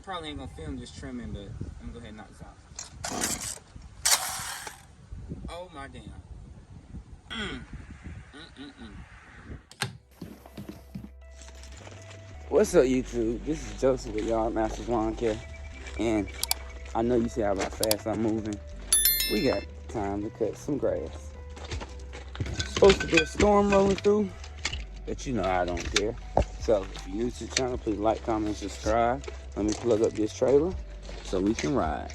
probably ain't gonna film this trimming, but I'm gonna go ahead and knock this out. Oh my damn. What's up, YouTube? This is Joseph with Yard Masters Lawn Care, and I know you see how fast I'm moving. We got time to cut some grass. Supposed to be a storm rolling through, but you know I don't care. So if you're new to the channel, please like, comment, subscribe. Let me plug up this trailer so we can ride.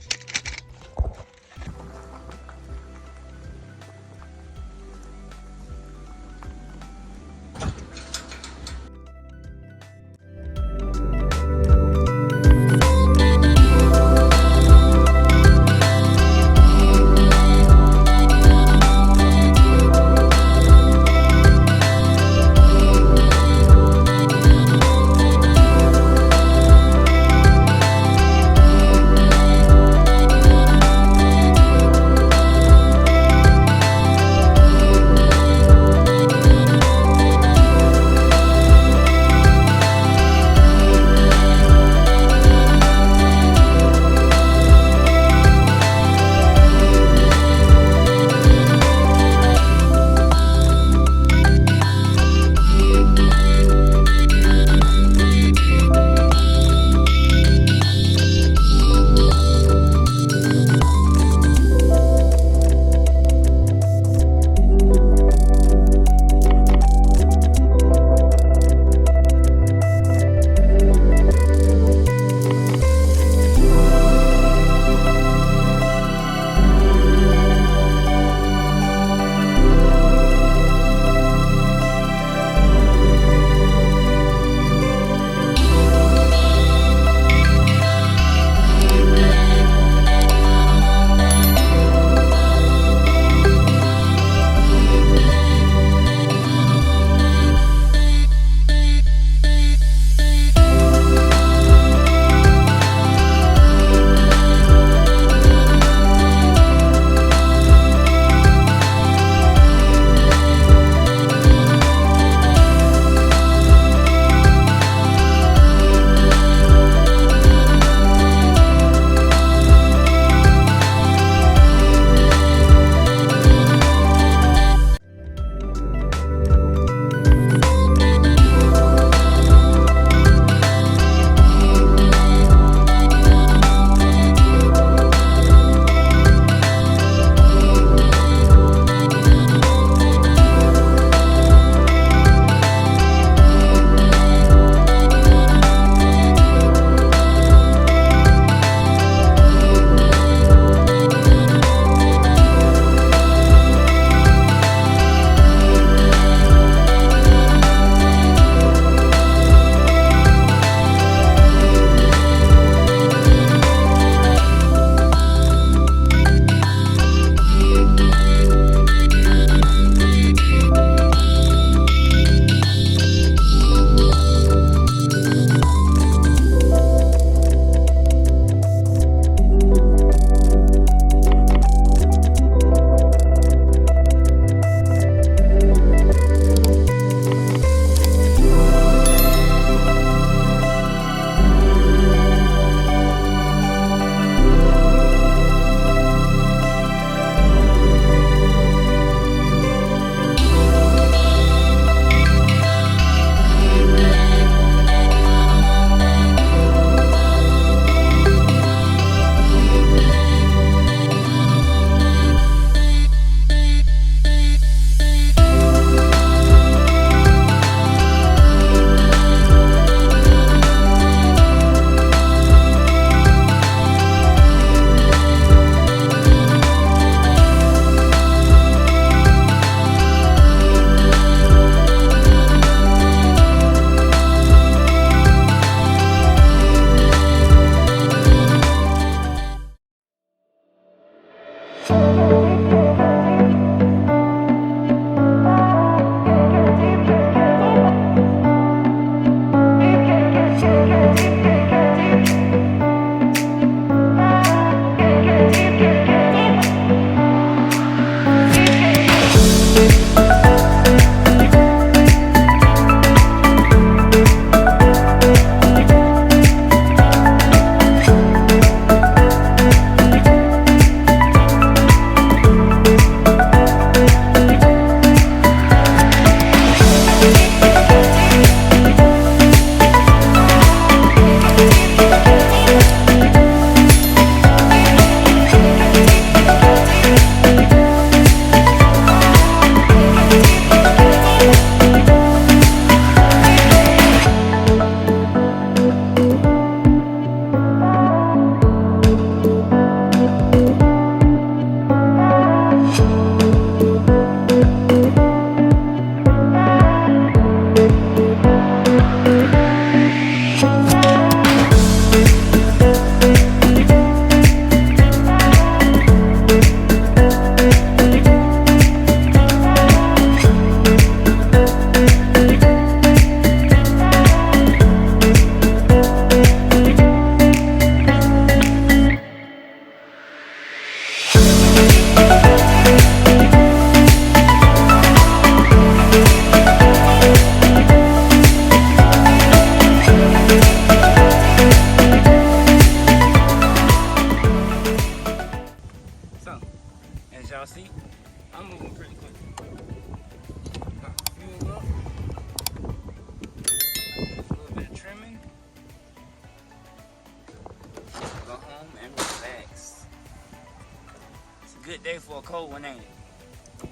Good day for a cold one, ain't it?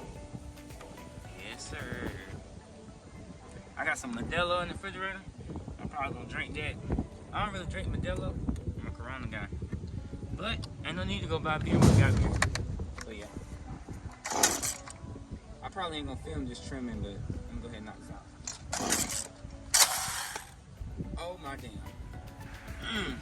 Yes, sir. I got some Modelo in the refrigerator. I'm probably gonna drink that. I don't really drink Modelo. I'm a Corona guy. But ain't no need to go buy beer when we got beer. So yeah. I probably ain't gonna film just trimming, but I'm gonna go ahead and knock this out. Oh my damn.